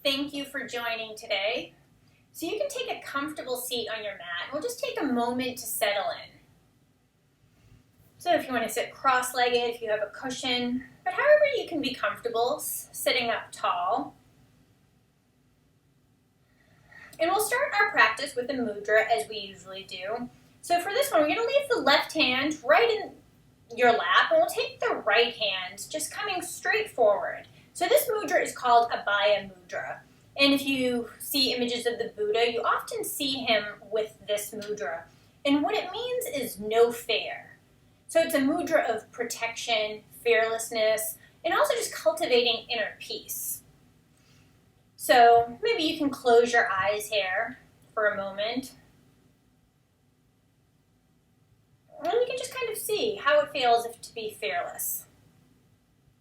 Thank you for joining today. So you can take a comfortable seat on your mat. We'll just take a moment to settle in. So if you want to sit cross-legged, if you have a cushion, but however you can be comfortable sitting up tall. And we'll start our practice with a mudra as we usually do. So for this one, we're going to leave the left hand right in your lap, and we'll take the right hand just coming straight forward. So this mudra is called Abaya Mudra. And if you see images of the Buddha, you often see him with this mudra. And what it means is no fear. So it's a mudra of protection, fearlessness, and also just cultivating inner peace. So maybe you can close your eyes here for a moment. And you can just kind of see how it feels to be fearless,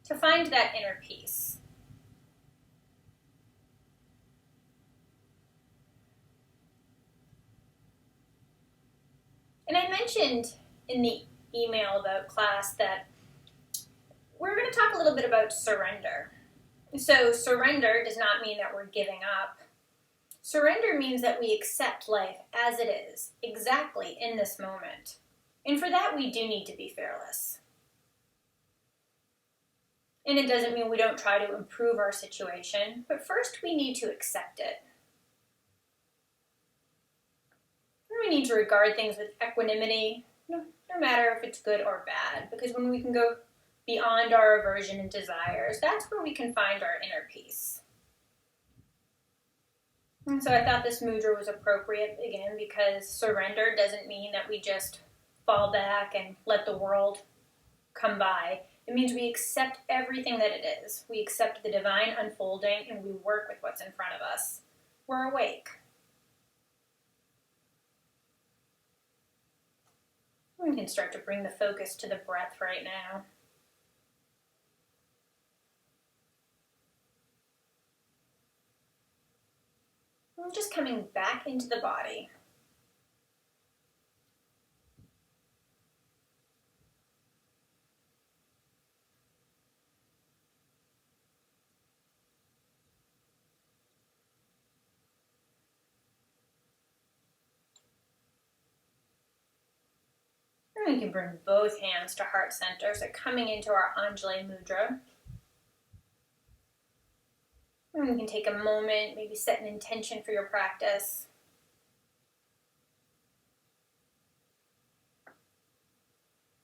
to find that inner peace. And I mentioned in the email about class that we're going to talk a little bit about surrender. So surrender does not mean that we're giving up. Surrender means that we accept life as it is, exactly in this moment. And for that, we do need to be fearless. And it doesn't mean we don't try to improve our situation, but first we need to accept it. And we need to regard things with equanimity, no matter if it's good or bad, because when we can go beyond our aversion and desires, that's where we can find our inner peace. And so I thought this mudra was appropriate, again, because surrender doesn't mean that we just fall back and let the world come by. It means we accept everything that it is. We accept the divine unfolding and we work with what's in front of us. We're awake. We can start to bring the focus to the breath right now. And just coming back into the body. And we can bring both hands to heart center, so coming into our Anjali Mudra. And we can take a moment, maybe set an intention for your practice.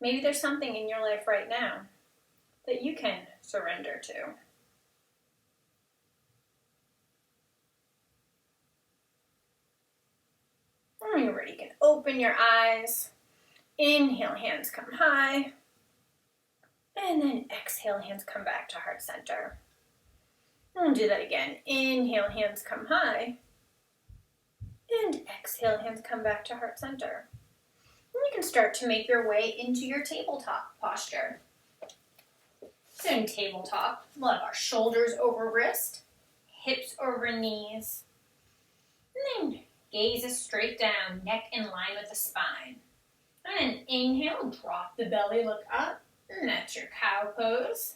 Maybe there's something in your life right now that you can surrender to. And when you're ready, you can open your eyes. Inhale, hands come high. And then exhale, hands come back to heart center. And do that again. Inhale, hands come high. And exhale, hands come back to heart center. And you can start to make your way into your tabletop posture. So in tabletop, we'll have our shoulders over wrist, hips over knees. And then gaze straight down, neck in line with the spine. And then inhale, drop the belly, look up, and that's your cow pose.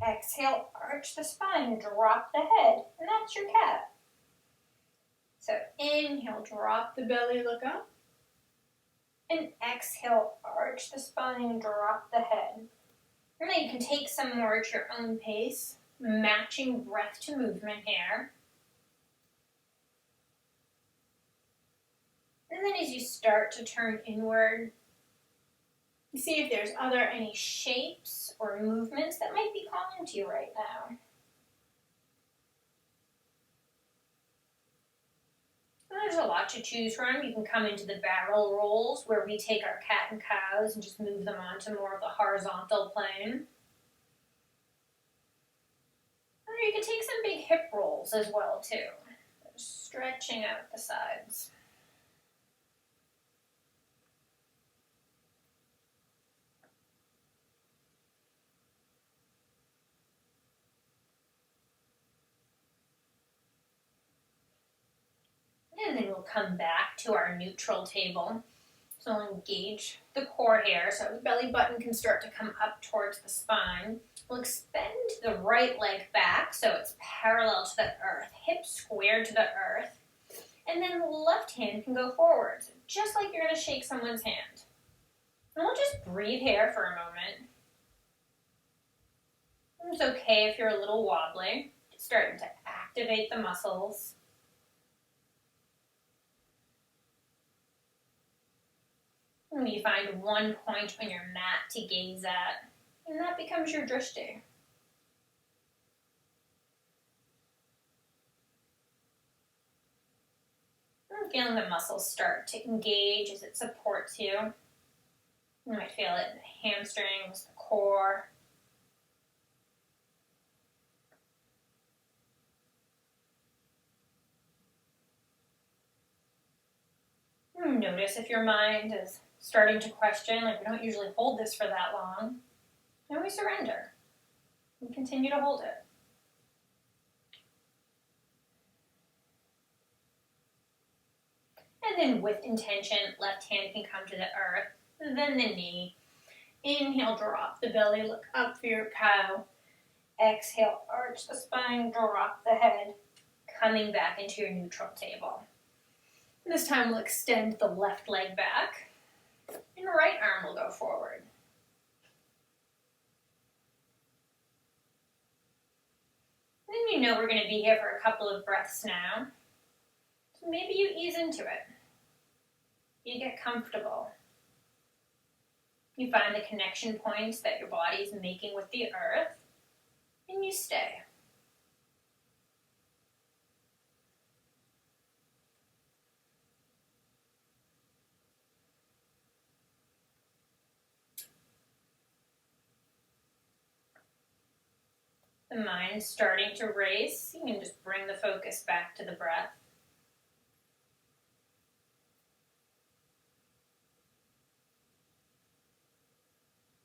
Exhale, arch the spine, drop the head, and that's your cat. So inhale, drop the belly, look up. And exhale, arch the spine, drop the head. And then you can take some more at your own pace, matching breath to movement here. And then as you start to turn inward, see if there's any shapes or movements that might be calling to you right now. And there's a lot to choose from. You can come into the barrel rolls where we take our cat and cows and just move them onto more of the horizontal plane. Or you can take some big hip rolls as well too, stretching out the sides. And then we'll come back to our neutral table. So we'll engage the core here so the belly button can start to come up towards the spine. We'll expend Into the right leg back, so it's parallel to the earth, hips squared to the earth. And then the left hand can go forward, so just like you're going to shake someone's hand. And we'll just breathe here for a moment. It's okay if you're a little wobbly, just starting to activate the muscles. And you find one point on your mat to gaze at, and that becomes your drishti. And feeling the muscles start to engage as it supports you. You might feel it in the hamstrings, the core. Notice if your mind is starting to question, like we don't usually hold this for that long, then we surrender and continue to hold it. And then with intention, left hand can come to the earth, then the knee. Inhale, drop the belly, look up for your cow. Exhale, arch the spine, drop the head, coming back into your neutral table. This time we'll extend the left leg back, and the right arm will go forward. Then you know we're going to be here for a couple of breaths now. So maybe you ease into it. You get comfortable. You find the connection points that your body is making with the earth, and you stay. The mind's starting to race. You can just bring the focus back to the breath.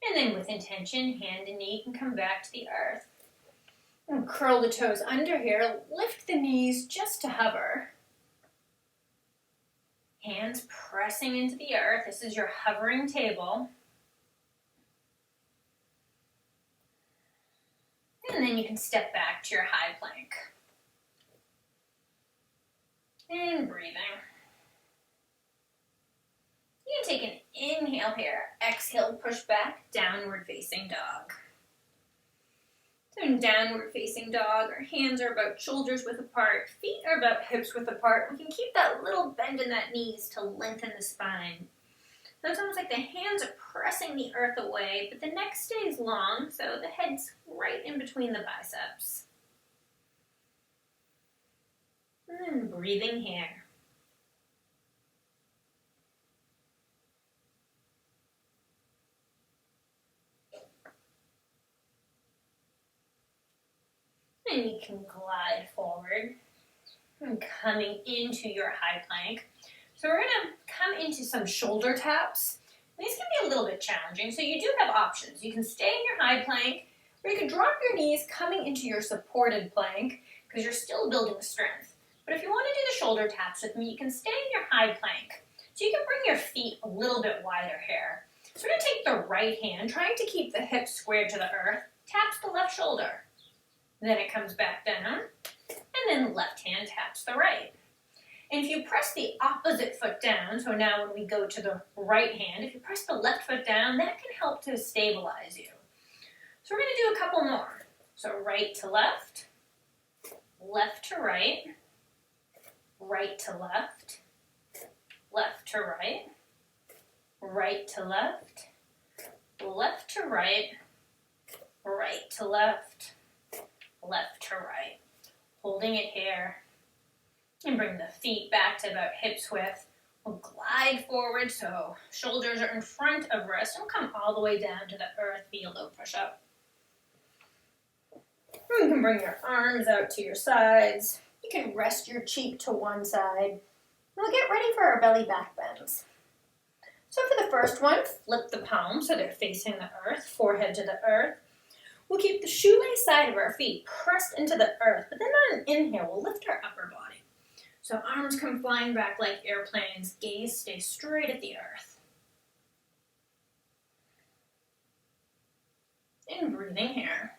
And then with intention, hand and knee can come back to the earth. And curl the toes under here. Lift the knees just to hover. Hands pressing into the earth. This is your hovering table. And then you can step back to your high plank. And breathing. You can take an inhale here. Exhale, push back, downward facing dog. So in downward facing dog, our hands are about shoulders width apart, feet are about hips width apart. We can keep that little bend in that knees to lengthen the spine. So it's almost like the hands are pressing the earth away, but the neck stays long, so the head's right in between the biceps. And then breathing here. And you can glide forward and coming into your high plank. So we're going to come into some shoulder taps. These can be a little bit challenging, so you do have options. You can stay in your high plank, or you can drop your knees coming into your supported plank because you're still building strength. But if you want to do the shoulder taps with me, you can stay in your high plank. So you can bring your feet a little bit wider here. So we're going to take the right hand, trying to keep the hips squared to the earth, taps the left shoulder. Then it comes back down, and then left hand taps the right. And if you press the opposite foot down, so now when we go to the right hand, if you press the left foot down, that can help to stabilize you. So we're going to do a couple more. So right to left, left to right, right to left, left to right, right to left, left to right, right to left, left to right. Holding it here. And bring the feet back to about hips width. We'll glide forward so shoulders are in front of wrist. We'll come all the way down to the earth via low push-up. You can bring your arms out to your sides. You can rest your cheek to one side. We'll get ready for our belly back bends. So for the first one, flip the palms so they're facing the earth, forehead to the earth. We'll keep the shoelace side of our feet pressed into the earth, but then on an inhale, we'll lift our upper body. So arms come flying back like airplanes, gaze stays straight at the earth. And breathing here.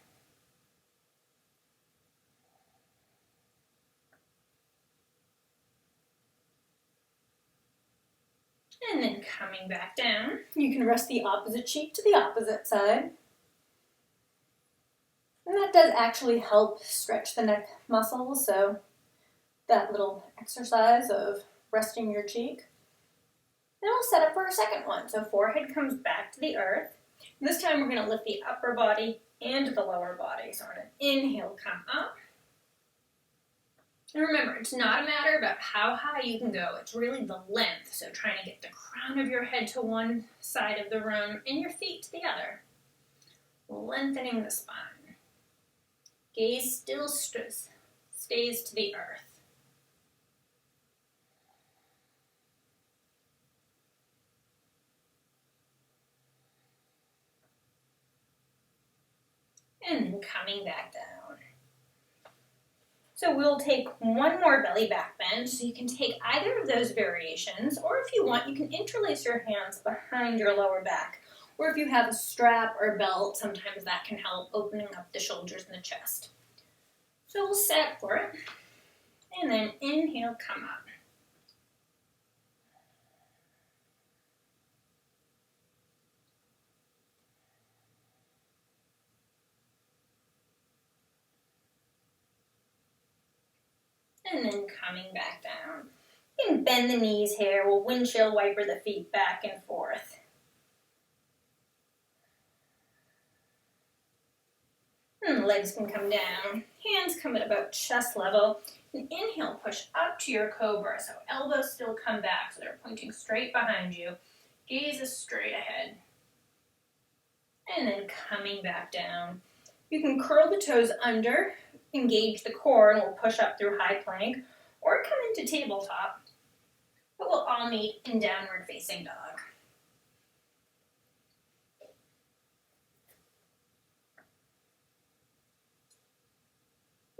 And then coming back down, you can rest the opposite cheek to the opposite side. And that does actually help stretch the neck muscles, so that little exercise of resting your cheek. Then we'll set up for our second one. So forehead comes back to the earth. This time we're going to lift the upper body and the lower body. So we're going to inhale, come up. And remember, it's not a matter about how high you can go. It's really the length. So trying to get the crown of your head to one side of the room and your feet to the other. Lengthening the spine. Gaze still stays to the earth. And then coming back down. So we'll take one more belly back bend. So you can take either of those variations, or if you want, you can interlace your hands behind your lower back. Or if you have a strap or belt, sometimes that can help opening up the shoulders and the chest. So we'll set for it. And then inhale, come up. And then coming back down. You can bend the knees here. We'll windshield wiper the feet back and forth. And the legs can come down. Hands come at about chest level. And inhale, push up to your cobra. So elbows still come back, so they're pointing straight behind you. Gaze is straight ahead. And then coming back down. You can curl the toes under, engage the core, and we'll push up through high plank, or come into tabletop. But we'll all meet in downward facing dog.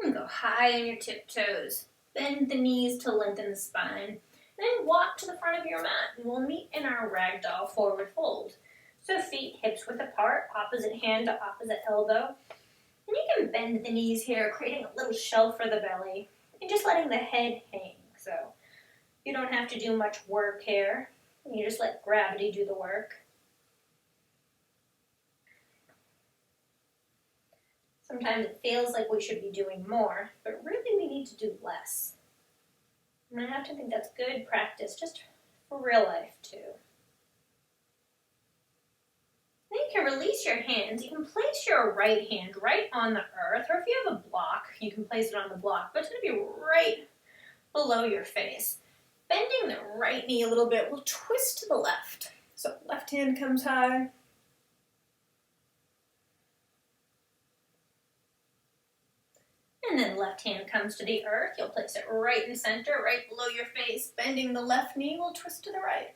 And go high on your tiptoes. Bend the knees to lengthen the spine. Then walk to the front of your mat, and we'll meet in our ragdoll forward fold. So feet hips width apart, opposite hand to opposite elbow. And you can bend the knees here, creating a little shelf for the belly, and just letting the head hang. So you don't have to do much work here. You just let gravity do the work. Sometimes it feels like we should be doing more, but really we need to do less. And I have to think that's good practice, just for real life too. Then you can release your hands. You can place your right hand right on the earth, or if you have a block, you can place it on the block, but it's going to be right below your face. Bending the right knee a little bit, we'll twist to the left. So left hand comes high. And then left hand comes to the earth. You'll place it right in center, right below your face. Bending the left knee, we'll twist to the right.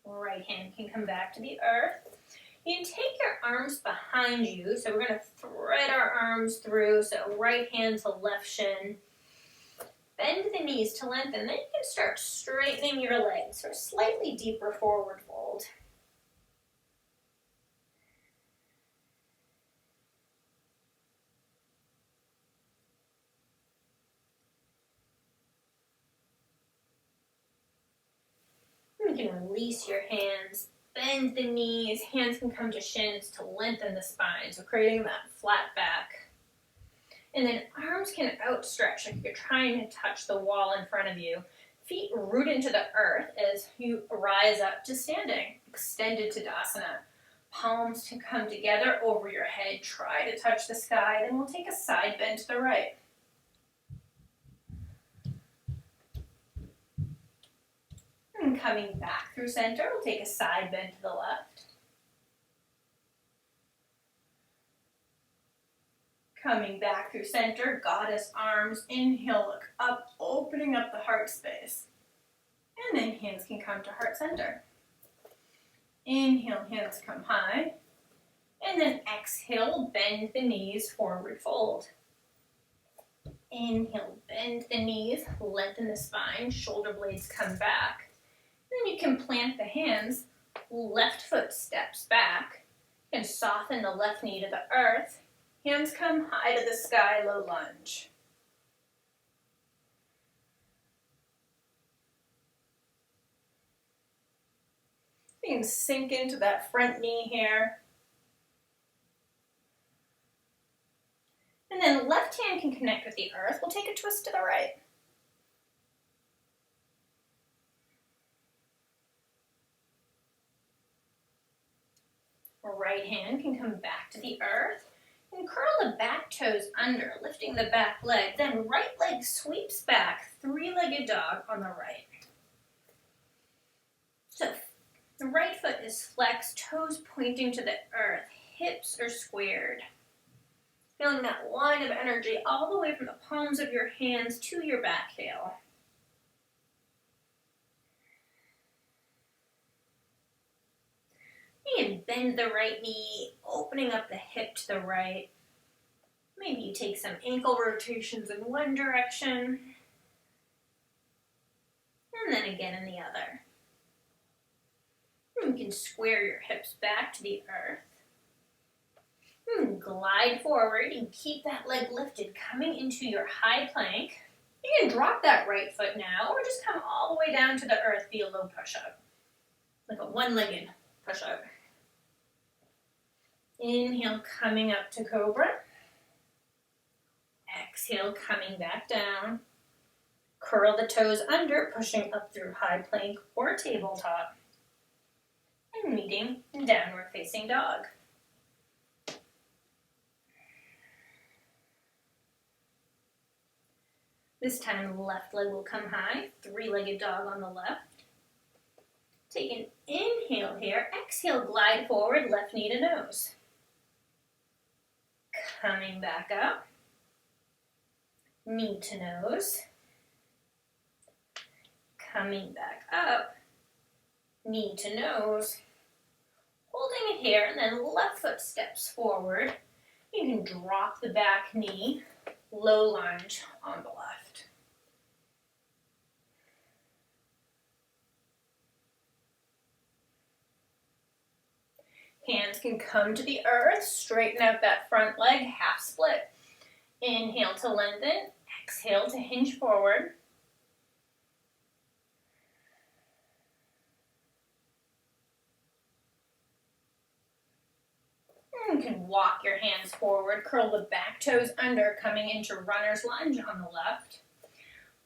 Right hand can come back to the earth. You can take your arms behind you. So we're going to thread our arms through. So right hand to left shin. Bend the knees to lengthen. Then you can start straightening your legs for a slightly deeper forward fold. You can release your hands, bend the knees, hands can come to shins to lengthen the spine, so creating that flat back. And then arms can outstretch like you're trying to touch the wall in front of you. Feet root into the earth as you rise up to standing, extended Tadasana. Palms can come together over your head, try to touch the sky, then we'll take a side bend to the right. And coming back through center, we'll take a side bend to the left. Coming back through center, goddess arms, inhale, look up, opening up the heart space. And then hands can come to heart center. Inhale, hands come high. And then exhale, bend the knees, forward fold. Inhale, bend the knees, lengthen the spine, shoulder blades come back. Then you can plant the hands, left foot steps back, and soften the left knee to the earth. Hands come high to the sky, low lunge. You can sink into that front knee here. And then left hand can connect with the earth. We'll take a twist to the right. Right hand can come back to the earth and curl the back toes under, lifting the back leg. Then right leg sweeps back, three-legged dog on the right. So the right foot is flexed, toes pointing to the earth, hips are squared. Feeling that line of energy all the way from the palms of your hands to your back heel. And bend the right knee, opening up the hip to the right. Maybe you take some ankle rotations in one direction, and then again in the other. And you can square your hips back to the earth. And glide forward and keep that leg lifted, coming into your high plank. You can drop that right foot now, or just come all the way down to the earth via low push-up. Like a one-legged push-up. Inhale, coming up to cobra. Exhale, coming back down. Curl the toes under, pushing up through high plank or tabletop. And meeting in downward facing dog. This time, the left leg will come high, three-legged dog on the left. Take an inhale here, exhale, glide forward, left knee to nose. Coming back up, knee to nose. Coming back up, knee to nose. Holding it here, and then left foot steps forward. You can drop the back knee, low lunge on the left. Hands can come to the earth, straighten out that front leg, half split. Inhale to lengthen, exhale to hinge forward. And you can walk your hands forward, curl the back toes under, coming into runner's lunge on the left.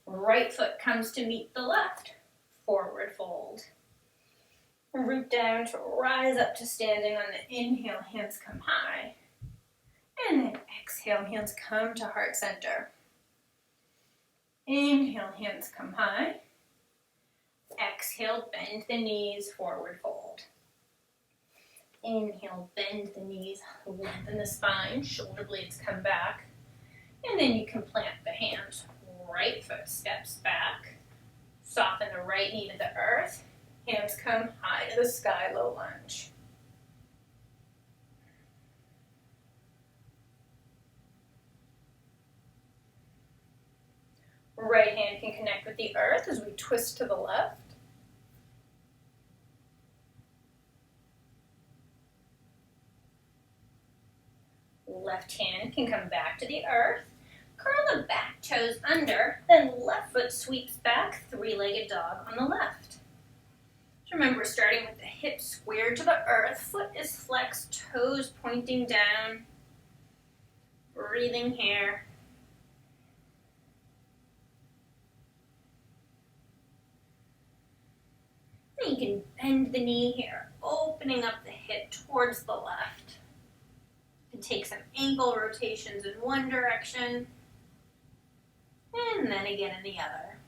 Right foot comes to meet the left, forward fold. Root down to rise up to standing on the inhale, hands come high. And then exhale, hands come to heart center. Inhale, hands come high. Exhale, bend the knees, forward fold. Inhale, bend the knees, lengthen the spine, shoulder blades come back. And then you can plant the hands. Right foot steps back. Soften the right knee to the earth. Hands come high to the sky, low lunge. Right hand can connect with the earth as we twist to the left. Left hand can come back to the earth. Curl the back toes under, then left foot sweeps back, three-legged dog on the left. Remember, starting with the hips squared to the earth, foot is flexed, toes pointing down. Breathing here. And you can bend the knee here, opening up the hip towards the left. You can take some ankle rotations in one direction, and then again in the other.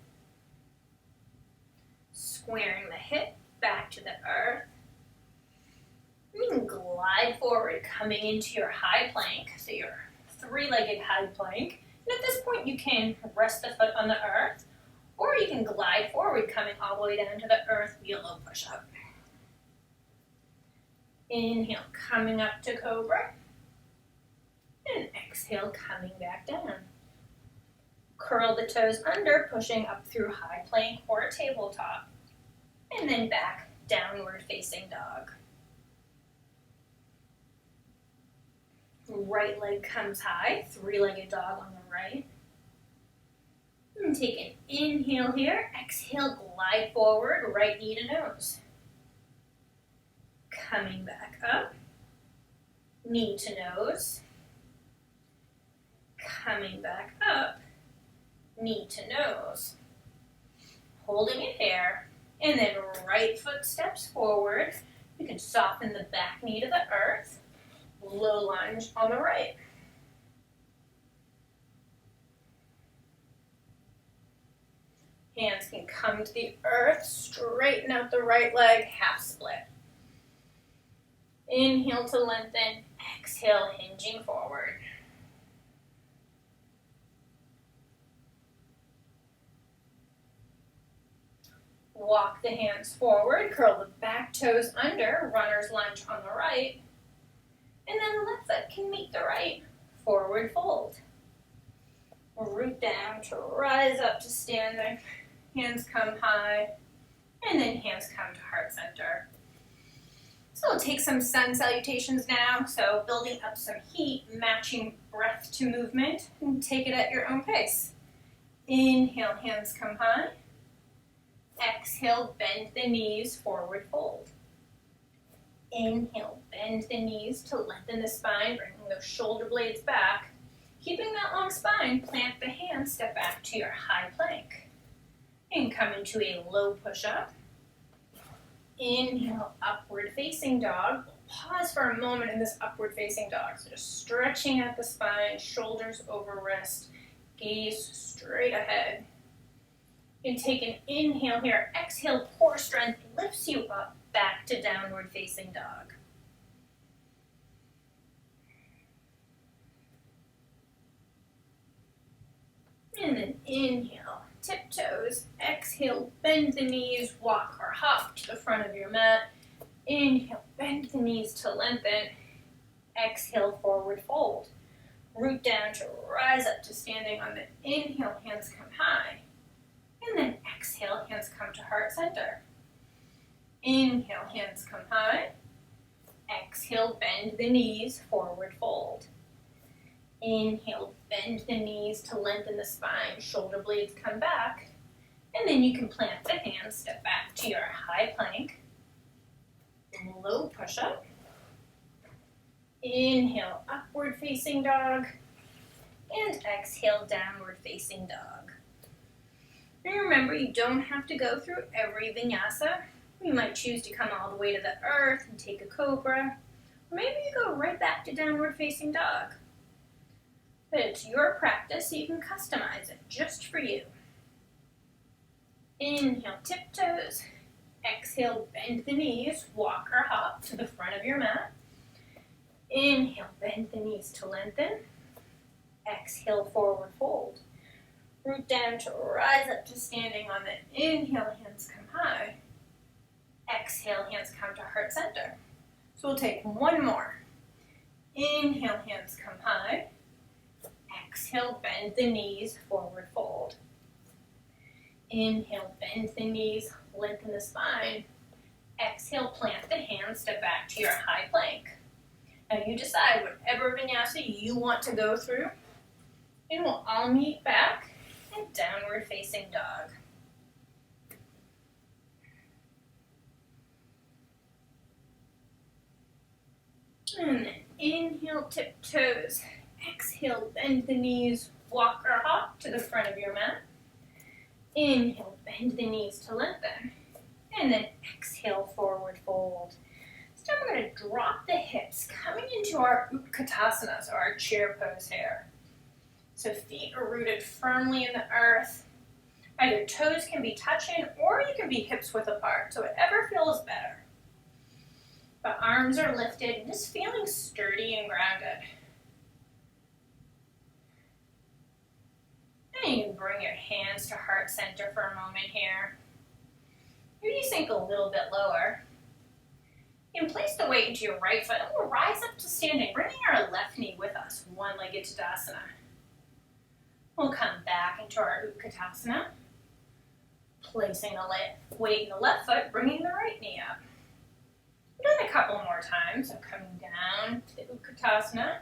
Squaring the hip back to the earth. You can glide forward, coming into your high plank, so your three-legged high plank. And at this point, you can rest the foot on the earth, or you can glide forward, coming all the way down to the earth via low push-up. Inhale, coming up to cobra. And exhale, coming back down. Curl the toes under, pushing up through high plank or tabletop. And then back, downward facing dog. Right leg comes high, three-legged dog on the right. And take an inhale here, exhale, glide forward, right knee to nose. Coming back up, knee to nose. Coming back up, knee to nose. Holding it there, and then right foot steps forward. You can soften the back knee to the earth. Low lunge on the right. Hands can come to the earth, straighten out the right leg, half split. Inhale to lengthen, exhale, hinging forward. Walk the hands forward, curl the back toes under, runner's lunge on the right. And then the left foot can meet the right, forward fold. Root down to rise up to standing. Hands come high, and then hands come to heart center. So we'll take some sun salutations now. So building up some heat, matching breath to movement, and take it at your own pace. Inhale, hands come high. Exhale, bend the knees, forward fold. Inhale, bend the knees to lengthen the spine, bringing those shoulder blades back. Keeping that long spine, plant the hands, step back to your high plank. And come into a low push-up. Inhale, upward facing dog. Pause for a moment in this upward facing dog. So just stretching out the spine, shoulders over wrist, gaze straight ahead. And take an inhale here. Exhale, core strength lifts you up back to downward facing dog. And then inhale, tiptoes. Exhale, bend the knees, walk or hop to the front of your mat. Inhale, bend the knees to lengthen. Exhale, forward fold. Root down to rise up to standing on the inhale, hands come high. And then exhale, hands come to heart center. Inhale, hands come high. Exhale, bend the knees, forward fold. Inhale, bend the knees to lengthen the spine, shoulder blades come back. And then you can plant the hands, step back to your high plank. Low push-up. Inhale, upward facing dog. And exhale, downward facing dog. And remember, you don't have to go through every vinyasa. You might choose to come all the way to the earth and take a cobra. Or maybe you go right back to downward facing dog. But it's your practice, so you can customize it just for you. Inhale, tiptoes. Exhale, bend the knees, walk or hop to the front of your mat. Inhale, bend the knees to lengthen. Exhale, forward fold. Root down to rise up to standing on the inhale, hands come high. Exhale, hands come to heart center. So we'll take one more. Inhale, hands come high. Exhale, bend the knees, forward fold. Inhale, bend the knees, lengthen the spine. Exhale, plant the hands, step back to your high plank. Now you decide whatever vinyasa you want to go through. And we'll all meet back in downward facing dog. And then inhale, tiptoes. Exhale, bend the knees, walk or hop to the front of your mat. Inhale, bend the knees to lengthen. And then exhale, forward fold. So now we're going to drop the hips, coming into our Utkatasana, so our chair pose here. So feet are rooted firmly in the earth. Either toes can be touching or you can be hips width apart, so whatever feels better. But arms are lifted and just feeling sturdy and grounded. And you can bring your hands to heart center for a moment here. Maybe you sink a little bit lower. You can place the weight into your right foot and we'll rise up to standing, bringing our left knee with us, one-legged Tadasana. We'll come back into our Utkatasana, placing the weight in the left foot, bringing the right knee up. We've done a couple more times, so coming down to the Utkatasana,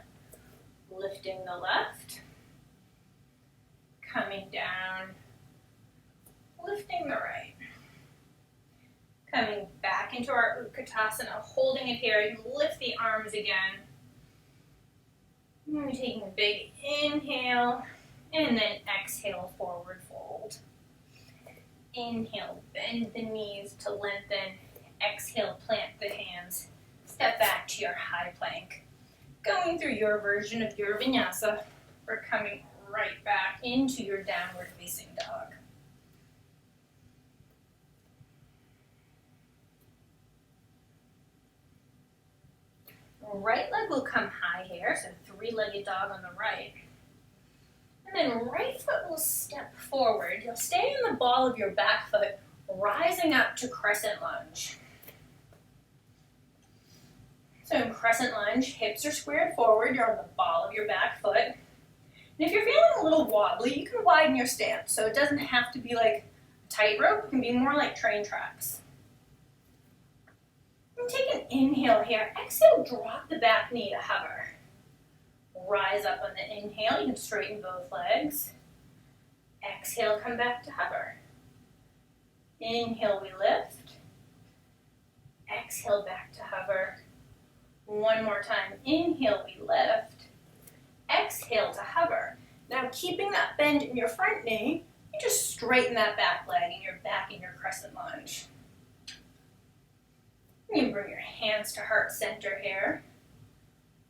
lifting the left, coming down, lifting the right. Coming back into our Utkatasana, holding it here. You can lift the arms again. And taking a big inhale, and then exhale, forward fold. Inhale, bend the knees to lengthen. Exhale, plant the hands. Step back to your high plank. Going through your version of your Vinyasa, we're coming right back into your downward facing dog. Right leg will come high here, so three-legged dog on the right. And then right foot will step forward. You'll stay in the ball of your back foot, rising up to crescent lunge. So in crescent lunge, hips are squared forward. You're on the ball of your back foot. And if you're feeling a little wobbly, you can widen your stance. So it doesn't have to be like a tightrope. It can be more like train tracks. And take an inhale here. Exhale, drop the back knee to hover. Rise up on the inhale. You can straighten both legs. Exhale, come back to hover. Inhale, we lift. Exhale, back to hover. One more time. Inhale, we lift. Exhale to hover. Now, keeping that bend in your front knee, you just straighten that back leg and you're back in your crescent lunge. You can bring your hands to heart center here.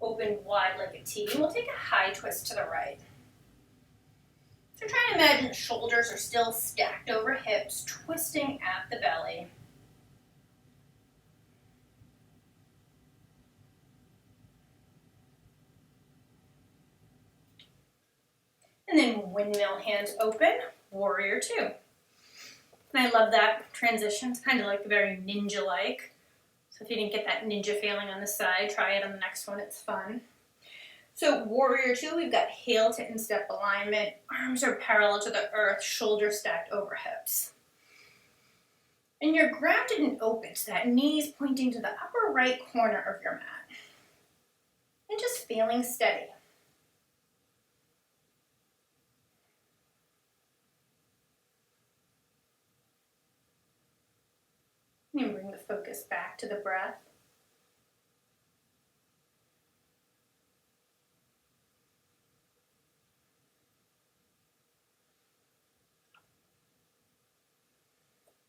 Open wide like a T. We'll take a high twist to the right. So try and imagine the shoulders are still stacked over hips, twisting at the belly. And then windmill hands open, warrior two. And I love that transition. It's kind of like very ninja-like. So if you didn't get that ninja feeling on the side, try it on the next one. It's fun. So warrior two, we've got heel to instep alignment. Arms are parallel to the earth, shoulders stacked over hips. And you're grounded and open, so that knees pointing to the upper right corner of your mat. And just feeling steady. And bring the focus back to the breath.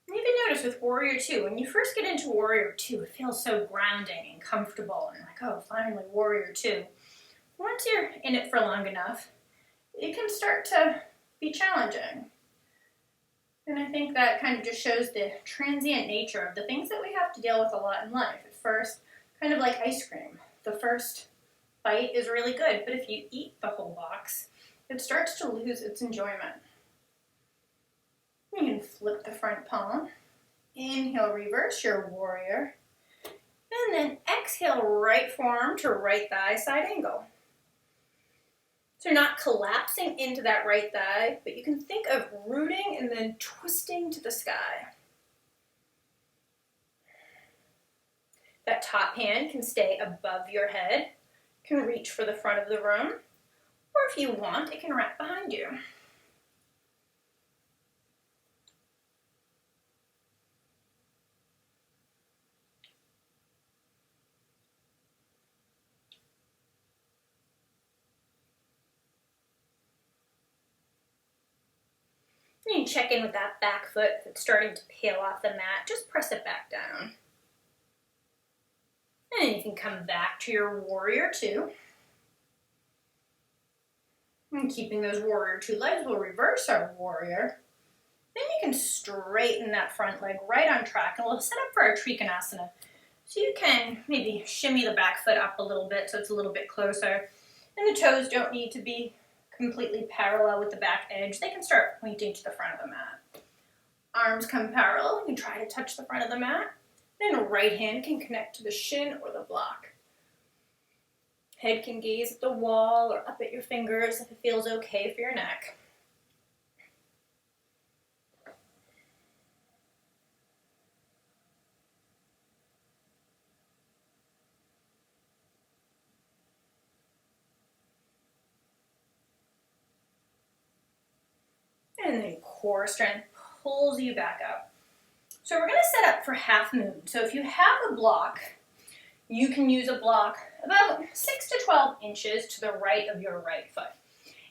And even notice with warrior two, when you first get into warrior two, it feels so grounding and comfortable. And like, oh, finally warrior two. Once you're in it for long enough, it can start to be challenging. And I think that kind of just shows the transient nature of the things that we have to deal with a lot in life. At first, kind of like ice cream. The first bite is really good, but if you eat the whole box, it starts to lose its enjoyment. You can flip the front palm. Inhale, reverse your warrior. And then exhale, right forearm to right thigh, side angle. So you're not collapsing into that right thigh, but you can think of rooting and then twisting to the sky. That top hand can stay above your head, can reach for the front of the room, or if you want, it can wrap behind you. You can check in with that back foot. If it's starting to peel off the mat, just press it back down. And then you can come back to your warrior two. And keeping those warrior two legs, we'll reverse our warrior. Then you can straighten that front leg right on track, and we'll set up for our Trikonasana. So you can maybe shimmy the back foot up a little bit so it's a little bit closer. And the toes don't need to be completely parallel with the back edge. They can start pointing to the front of the mat. Arms come parallel. You can try to touch the front of the mat. Then a right hand can connect to the shin or the block. Head can gaze at the wall or up at your fingers if it feels okay for your neck. And then core strength pulls you back up. So we're going to set up for half moon. So if you have a block, you can use a block about 6 to 12 inches to the right of your right foot.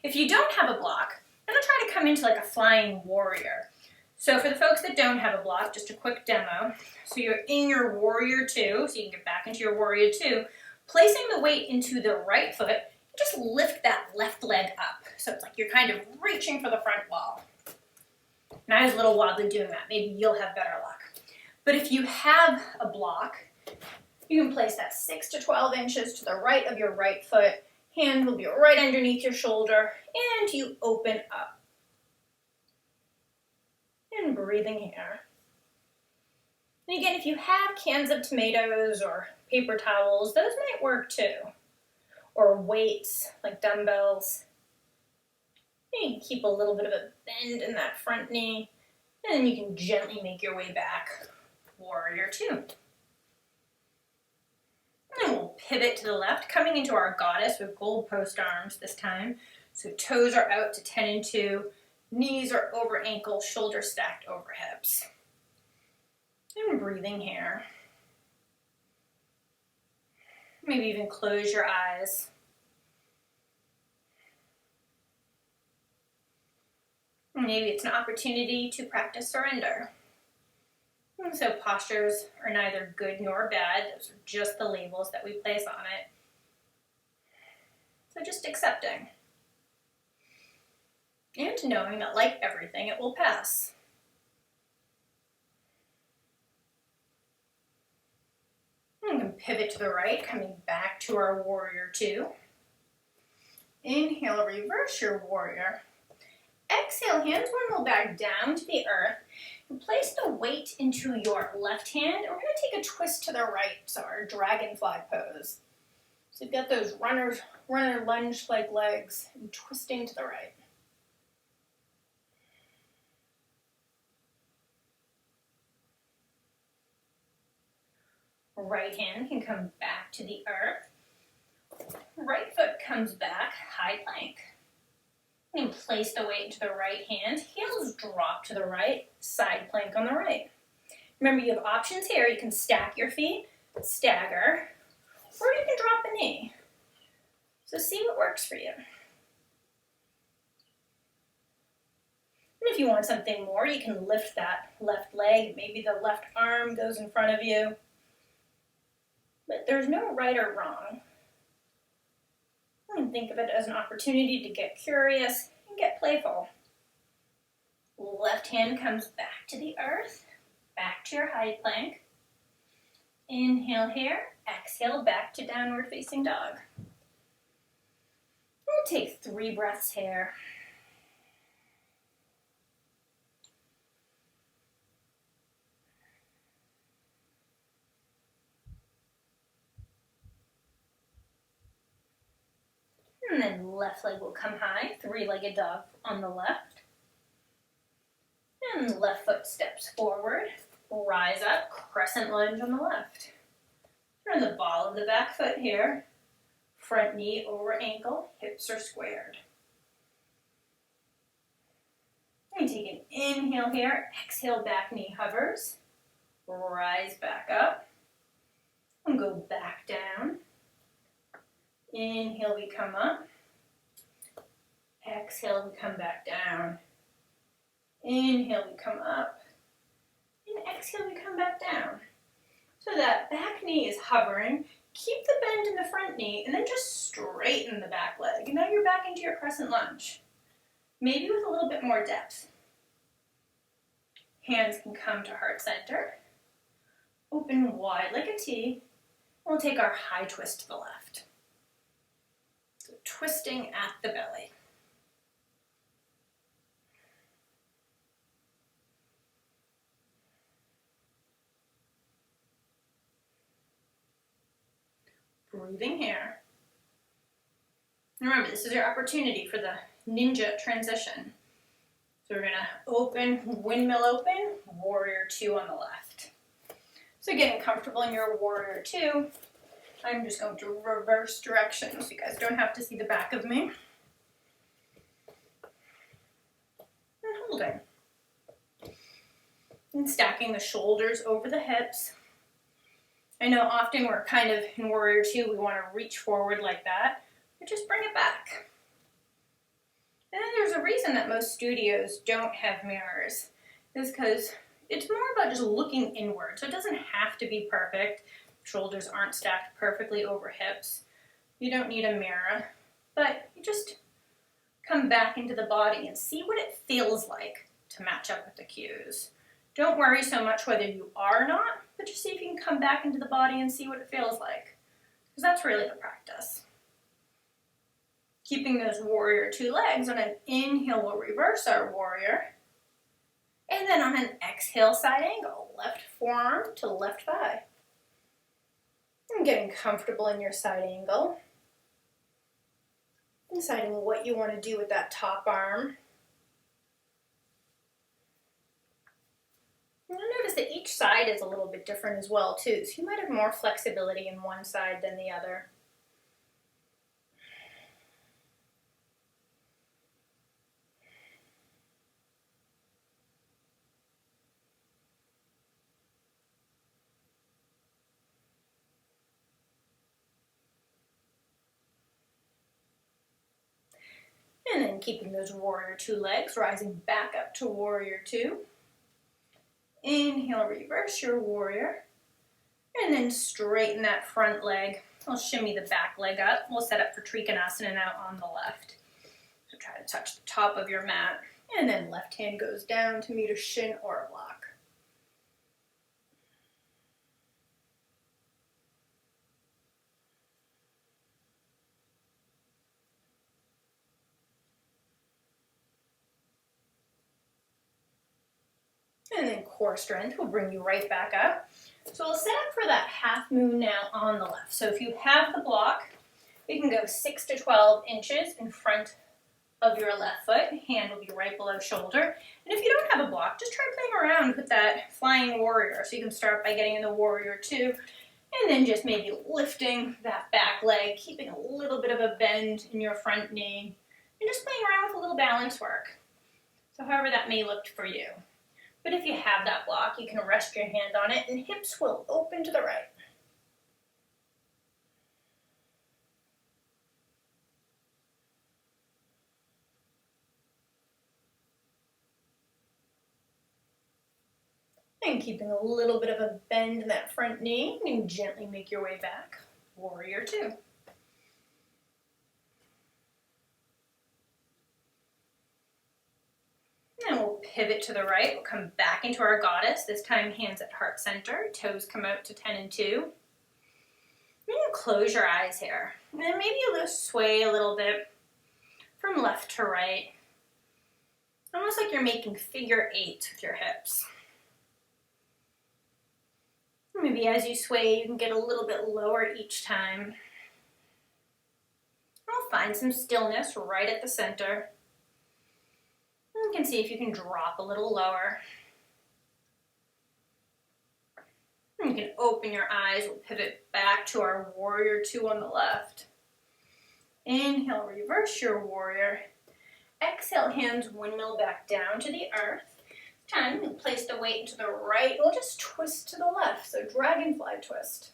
If you don't have a block, I'm going to try to come into like a flying warrior. So for the folks that don't have a block, just a quick demo. So you're in your warrior two, so you can get back into your warrior two, placing the weight into the right foot, just lift that left leg up. So it's like you're kind of reaching for the front wall. And I was a little wobbly doing that. Maybe you'll have better luck. But if you have a block, you can place that 6 to 12 inches to the right of your right foot. Hand will be right underneath your shoulder, and you open up. And breathing here. And again, if you have cans of tomatoes or paper towels, those might work too. Or weights, like dumbbells. You can keep a little bit of a bend in that front knee, and then you can gently make your way back. Warrior two. And then we'll pivot to the left, coming into our goddess with gold post arms this time. So toes are out to 10 and 2, knees are over ankles, shoulders stacked over hips. And breathing here. Maybe even close your eyes. Maybe it's an opportunity to practice surrender. And so postures are neither good nor bad. Those are just the labels that we place on it. So just accepting. And knowing that like everything, it will pass. And we can pivot to the right, coming back to our warrior two. Inhale, reverse your warrior. Exhale, hands wiggle back down to the earth. And place the weight into your left hand. And we're going to take a twist to the right, so our Dragonfly Pose. So you've got those runner lunge-like legs and twisting to the right. Right hand can come back to the earth. Right foot comes back, high plank. And place the weight into the right hand. Heels drop to the right, side plank on the right. Remember, you have options here. You can stack your feet, stagger, or you can drop a knee. So see what works for you. And if you want something more, you can lift that left leg. Maybe the left arm goes in front of you. But there's no right or wrong. And think of it as an opportunity to get curious and get playful. Left hand comes back to the earth, back to your high plank. Inhale here, exhale back to downward facing dog. We'll take 3 breaths here. And then left leg will come high, 3-legged dog on the left. And left foot steps forward, rise up, crescent lunge on the left. Turn the ball of the back foot here, front knee over ankle, hips are squared. And take an inhale here, exhale, back knee hovers, rise back up, and go back down. Inhale, we come up. Exhale, we come back down. Inhale, we come up. And exhale, we come back down. So that back knee is hovering. Keep the bend in the front knee and then just straighten the back leg. And now you're back into your crescent lunge. Maybe with a little bit more depth. Hands can come to heart center. Open wide like a T. We'll take our high twist to the left. So twisting at the belly. Breathing here. Remember, this is your opportunity for the ninja transition. So we're going to open, windmill open, warrior two on the left. So getting comfortable in your warrior two, I'm just going to reverse direction so you guys don't have to see the back of me. And holding. And stacking the shoulders over the hips. I know often we're kind of in Warrior Two, we want to reach forward like that, but just bring it back. And then there's a reason that most studios don't have mirrors, is because it's more about just looking inward. So it doesn't have to be perfect. Shoulders aren't stacked perfectly over hips. You don't need a mirror, but you just come back into the body and see what it feels like to match up with the cues. Don't worry so much whether you are or not, but just see if you can come back into the body and see what it feels like, because that's really the practice. Keeping those Warrior Two legs, on an inhale, we'll reverse our Warrior. And then on an exhale, side angle, left forearm to left thigh. And getting comfortable in your side angle. Deciding what you want to do with that top arm. And you'll notice that each side is a little bit different as well too, so you might have more flexibility in one side than the other. And then keeping those Warrior Two legs, rising back up to Warrior Two. Inhale, reverse your Warrior. And then straighten that front leg. We'll shimmy the back leg up. We'll set up for Trikonasana now on the left. So try to touch the top of your mat. And then left hand goes down to meet a shin or a block. And then core strength will bring you right back up. So we'll set up for that half moon now on the left. So if you have the block, you can go 6 to 12 inches in front of your left foot. Hand will be right below shoulder. And if you don't have a block, just try playing around with that flying warrior. So you can start by getting in the Warrior Two, and then just maybe lifting that back leg, keeping a little bit of a bend in your front knee, and just playing around with a little balance work. So however that may look for you. But if you have that block, you can rest your hand on it and hips will open to the right. And keeping a little bit of a bend in that front knee, you can gently make your way back. Warrior Two. And we'll pivot to the right. We'll come back into our goddess. This time hands at heart center. Toes come out to 10 and 2. Then you close your eyes here. And then maybe you sway a little bit from left to right. Almost like you're making figure eights with your hips. Maybe as you sway, you can get a little bit lower each time. We'll find some stillness right at the center. You can see if you can drop a little lower. And you can open your eyes. We'll pivot back to our Warrior Two on the left. Inhale, reverse your Warrior. Exhale, hands windmill back down to the earth. This time, we'll place the weight into the right. We'll just twist to the left, so Dragonfly twist.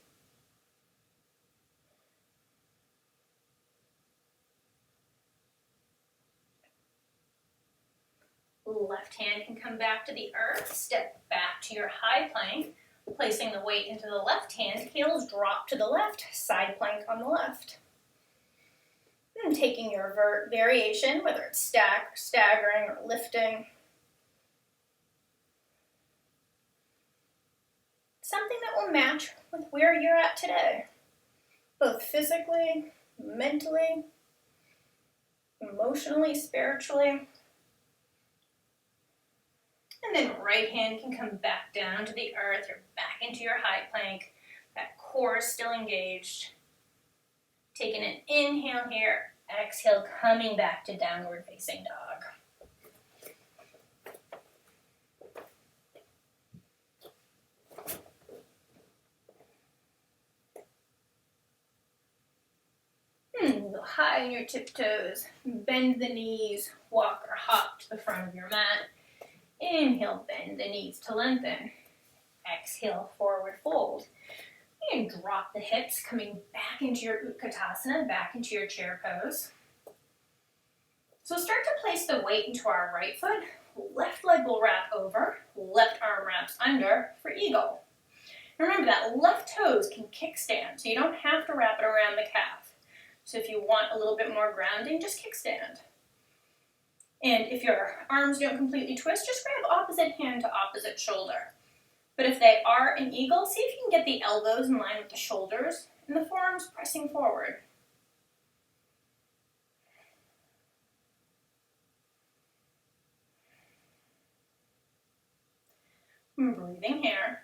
Left hand can come back to the earth, step back to your high plank, placing the weight into the left hand, heels drop to the left, side plank on the left. And taking your variation, whether it's staggering or lifting. Something that will match with where you're at today, both physically, mentally, emotionally, spiritually. And then right hand can come back down to the earth. You're back into your high plank. That core is still engaged. Taking an inhale here. Exhale, coming back to downward facing dog. Go high on your tiptoes. Bend the knees. Walk or hop to the front of your mat. Inhale, bend the knees to lengthen. Exhale, forward fold. And drop the hips, coming back into your Utkatasana, back into your chair pose. So start to place the weight into our right foot. Left leg will wrap over, left arm wraps under for eagle. Remember that left toes can kickstand, so you don't have to wrap it around the calf. So if you want a little bit more grounding, just kickstand. And if your arms don't completely twist, just grab opposite hand to opposite shoulder. But if they are an eagle, see if you can get the elbows in line with the shoulders and the forearms pressing forward. And breathing here.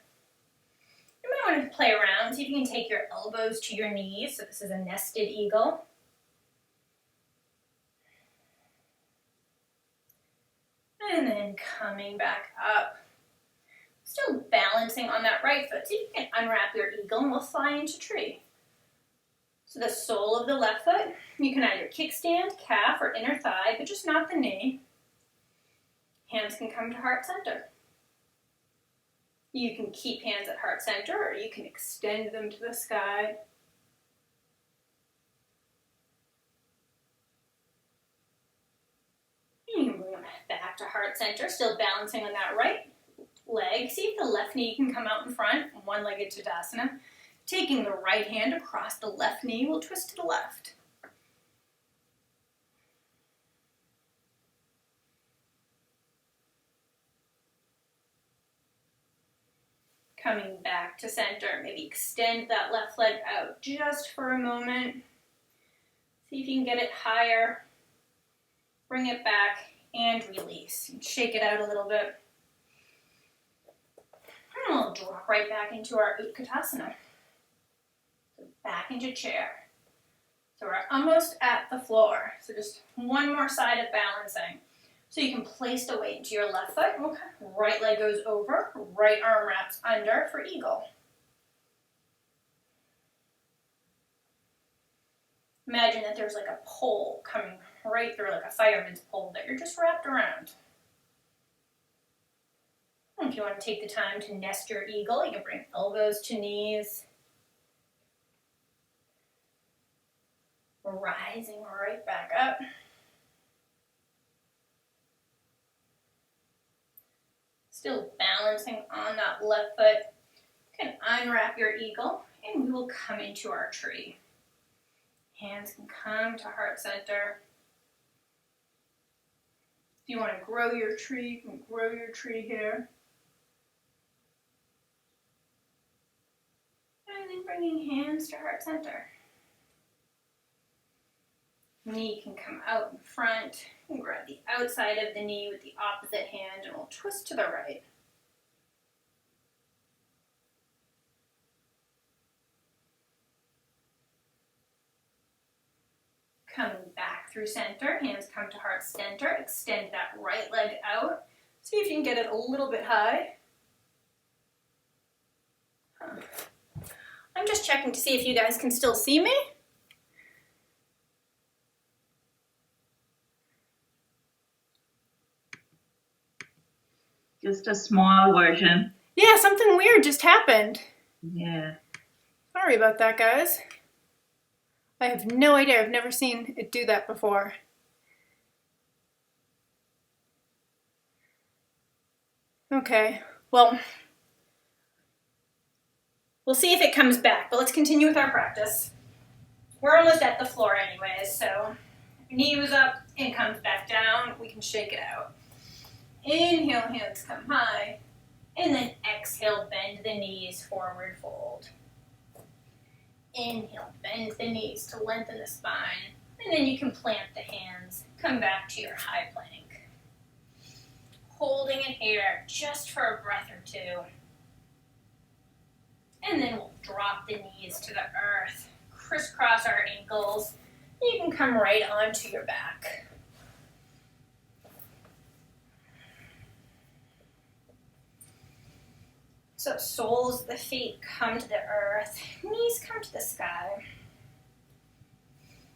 You might want to play around, see if you can take your elbows to your knees. So this is a nested eagle. And then coming back up. Still balancing on that right foot. See if you can unwrap your eagle and we'll fly into tree. So the sole of the left foot, you can either kickstand, calf, or inner thigh, but just not the knee. Hands can come to heart center. You can keep hands at heart center or you can extend them to the sky. And you can bring them back to heart center, still balancing on that right leg. See if the left knee can come out in front, one-legged Tadasana. Taking the right hand across the left knee, we'll twist to the left. Coming back to center, maybe extend that left leg out just for a moment. See if you can get it higher. Bring it back and release. Shake it out a little bit. And we'll drop right back into our Utkatasana. So back into chair. So we're almost at the floor. So just one more side of balancing. So you can place the weight into your left foot. Okay. Right leg goes over, right arm wraps under for eagle. Imagine that there's like a pole coming right through, like a fireman's pole that you're just wrapped around. If you want to take the time to nest your eagle, you can bring elbows to knees. Rising right back up. Still balancing on that left foot. You can unwrap your eagle and we will come into our tree. Hands can come to heart center. If you want to grow your tree, you can grow your tree here. And then bringing hands to heart center. Knee can come out in front. You can grab the outside of the knee with the opposite hand and we'll twist to the right. Coming back through center, hands come to heart center. Extend that right leg out. See if you can get it a little bit high. I'm just checking to see if you guys can still see me. Just a small version. Yeah, something weird just happened. Yeah. Sorry about that, guys. I have no idea. I've never seen it do that before. Okay, well, we'll see if it comes back, but let's continue with our practice. We're almost at the floor anyways, so knee was up and comes back down. We can shake it out. Inhale, hands come high, and then exhale, bend the knees, forward fold. Inhale, bend the knees to lengthen the spine, and then you can plant the hands, come back to your high plank. Holding it here just for a breath or two. And then we'll drop the knees to the earth, crisscross our ankles. You can come right onto your back. So soles of the feet come to the earth, knees come to the sky.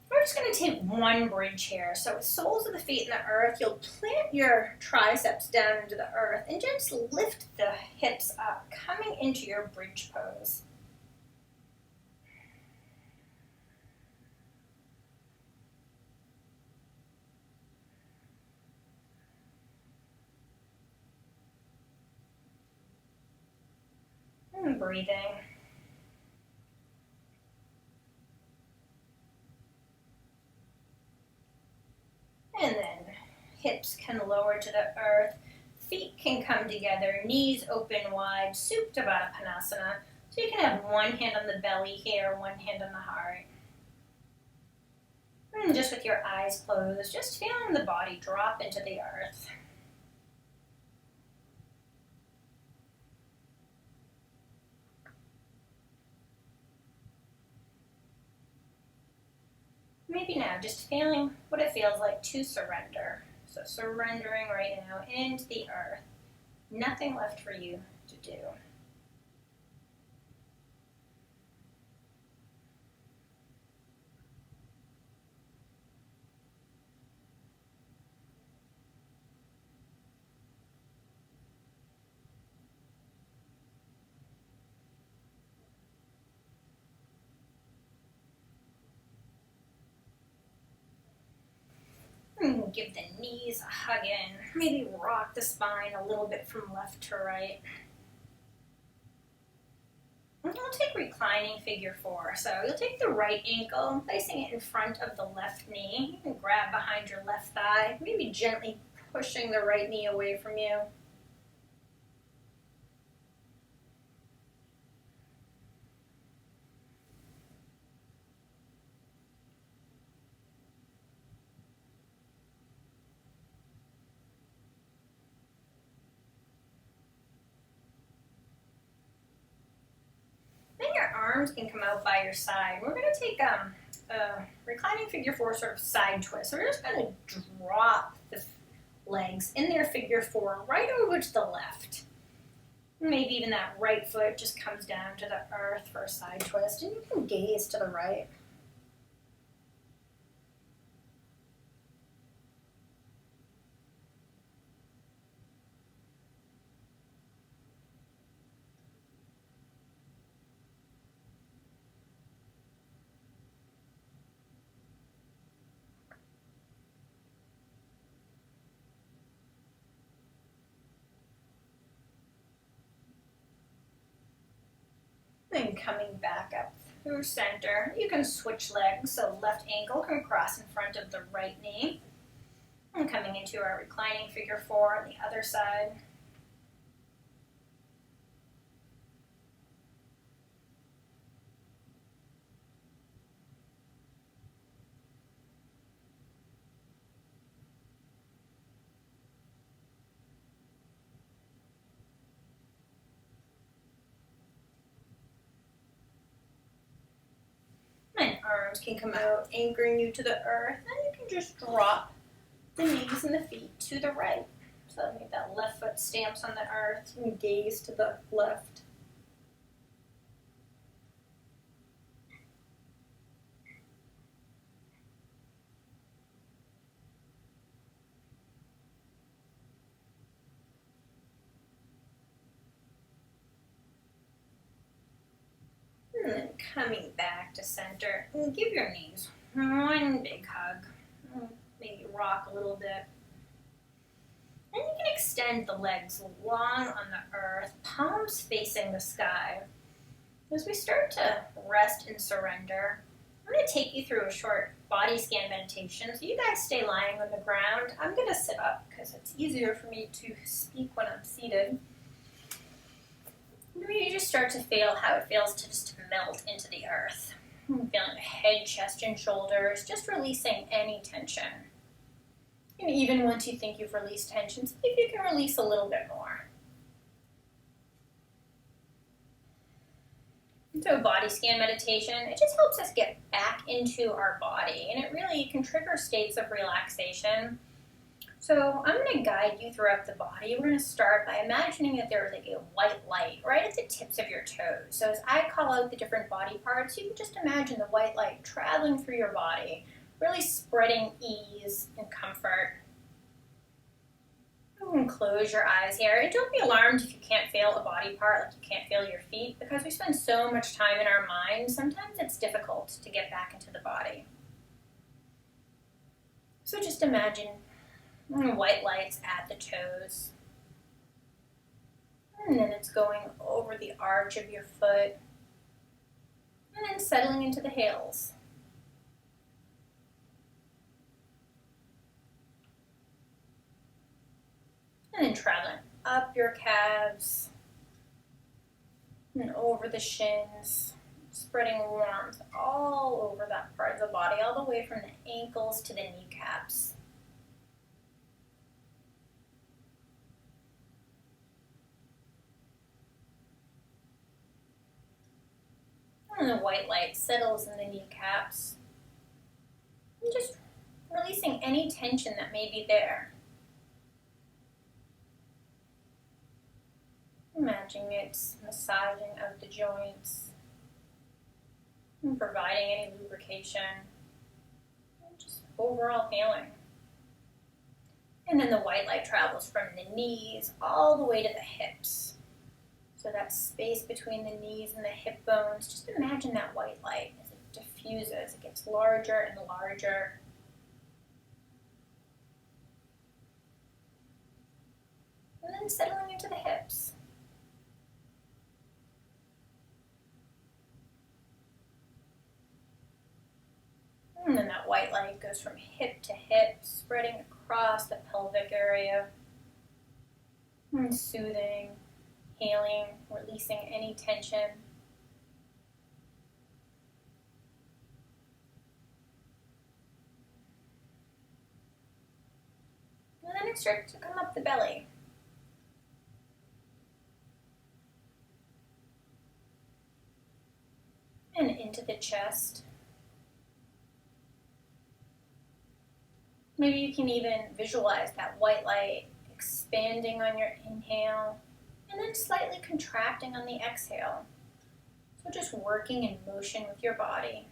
We're just going to take one bridge here. So with soles of the feet in the earth, you'll plant your triceps down into the earth and just lift the hips up, coming into your bridge pose. And breathing. And then hips can lower to the earth, feet can come together, knees open wide, Supta Padasana. So you can have one hand on the belly here, one hand on the heart. And just with your eyes closed, just feeling the body drop into the earth. Maybe now just feeling what it feels like to surrender. So surrendering right now into the earth. Nothing left for you to do. And give the knees a hug in. Maybe rock the spine a little bit from left to right. And you'll take Reclining Figure 4. So you'll take the right ankle, placing it in front of the left knee. You can grab behind your left thigh, maybe gently pushing the right knee away from you. Then your arms can come out by your side. We're going to take a Reclining Figure 4 sort of side twist. So we're just going to drop the legs in their Figure 4 right over to the left. Maybe even that right foot just comes down to the earth for a side twist, and you can gaze to the right. Then coming back up through center, you can switch legs, so left ankle can cross in front of the right knee. And coming into our Reclining Figure 4 on the other side. And arms can come out, anchoring you to the earth. And you can just drop the knees and the feet to the right. So maybe that left foot stamps on the earth and gaze to the left. And then coming back to center, and give your knees one big hug. Maybe rock a little bit. And you can extend the legs long on the earth, palms facing the sky. As we start to rest and surrender, I'm going to take you through a short body scan meditation. So you guys stay lying on the ground. I'm going to sit up because it's easier for me to speak when I'm seated. You just start to feel how it feels to just melt into the earth. Feeling the head, chest, and shoulders, just releasing any tension. And even once you think you've released tension, see if you can release a little bit more. So body scan meditation, it just helps us get back into our body, and it really can trigger states of relaxation. So I'm going to guide you throughout the body. We're going to start by imagining that there's like a white light right at the tips of your toes. So as I call out the different body parts, you can just imagine the white light traveling through your body, really spreading ease and comfort. You can close your eyes here, and don't be alarmed if you can't feel a body part, like you can't feel your feet, because we spend so much time in our mind, sometimes it's difficult to get back into the body. So just imagine white lights at the toes, and then it's going over the arch of your foot, and then settling into the heels. And then traveling up your calves and over the shins, spreading warmth all over that part of the body, all the way from the ankles to the kneecaps. And the white light settles in the kneecaps. And just releasing any tension that may be there. Imagine it's massaging of the joints and providing any lubrication, and just overall healing. And then the white light travels from the knees all the way to the hips. So that space between the knees and the hip bones, just imagine that white light as it diffuses. It gets larger and larger. And then settling into the hips. And then that white light goes from hip to hip, spreading across the pelvic area. And soothing, healing, releasing any tension. And then it starts to come up the belly. And into the chest. Maybe you can even visualize that white light expanding on your inhale and then slightly contracting on the exhale. So just working in motion with your body.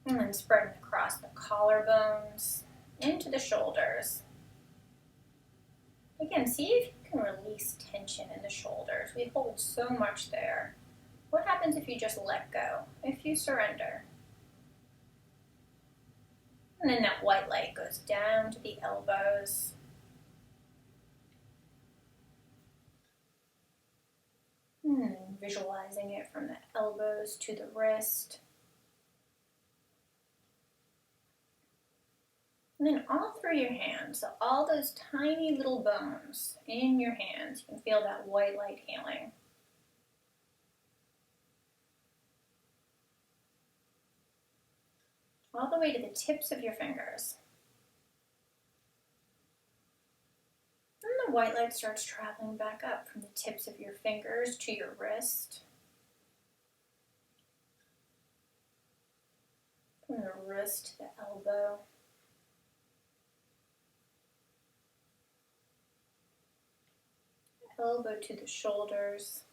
And then spreading across the collarbones into the shoulders. Again, see if you can release tension in the shoulders. We hold so much there. What happens if you just let go, if you surrender? And then that white light goes down to the elbows. And visualizing it from the elbows to the wrist. And then all through your hands, so all those tiny little bones in your hands, you can feel that white light healing. All the way to the tips of your fingers. And the white light starts traveling back up from the tips of your fingers to your wrist. From the wrist to the elbow. Elbow to the shoulders.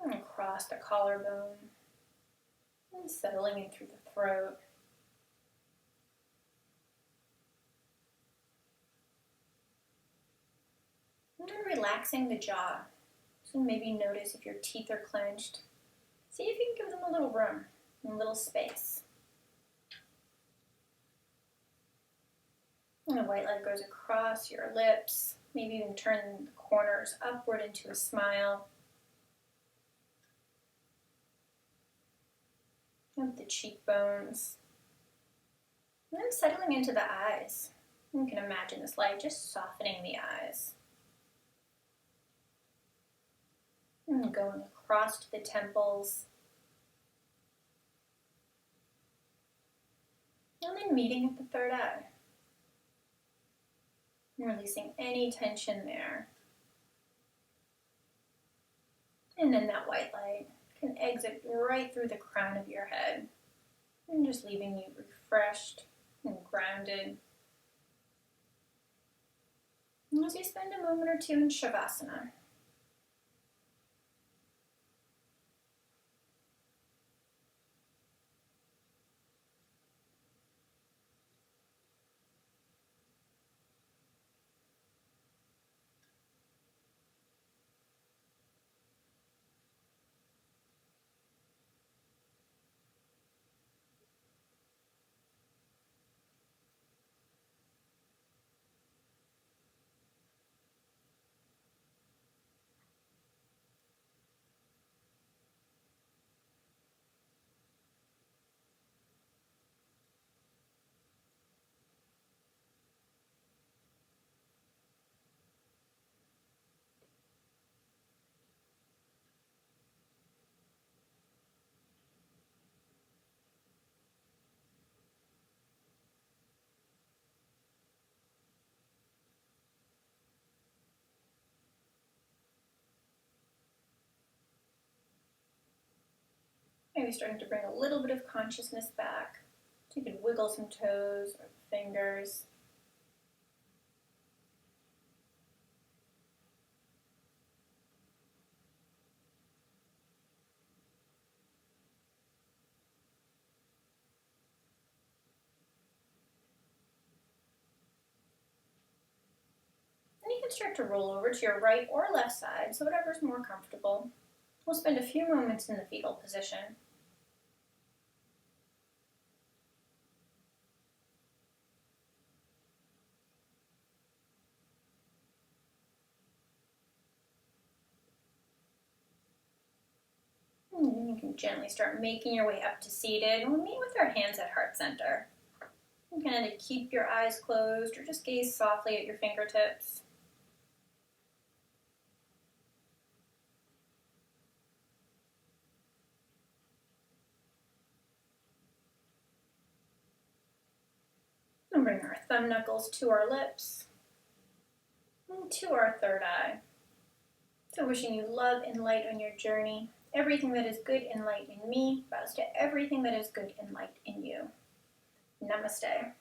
And across the collarbone. And settling in through the throat. And then relaxing the jaw. So maybe notice if your teeth are clenched. See if you can give them a little room, a little space. And the white light goes across your lips. Maybe even turn the corners upward into a smile. Of the cheekbones. And then settling into the eyes. You can imagine this light just softening the eyes. And going across to the temples. And then meeting at the third eye. And releasing any tension there. And then that white light can exit right through the crown of your head. And just leaving you refreshed and grounded as you spend a moment or two in Shavasana. Maybe starting to bring a little bit of consciousness back. So you could wiggle some toes or fingers. And you can start to roll over to your right or left side, so whatever's more comfortable. We'll spend a few moments in the fetal position. And then you can gently start making your way up to seated. We'll meet with our hands at heart center. You can kind of keep your eyes closed or just gaze softly at your fingertips. And bring our thumb knuckles to our lips and to our third eye. So wishing you love and light on your journey. Everything that is good and light in me bows to everything that is good and light in you. Namaste.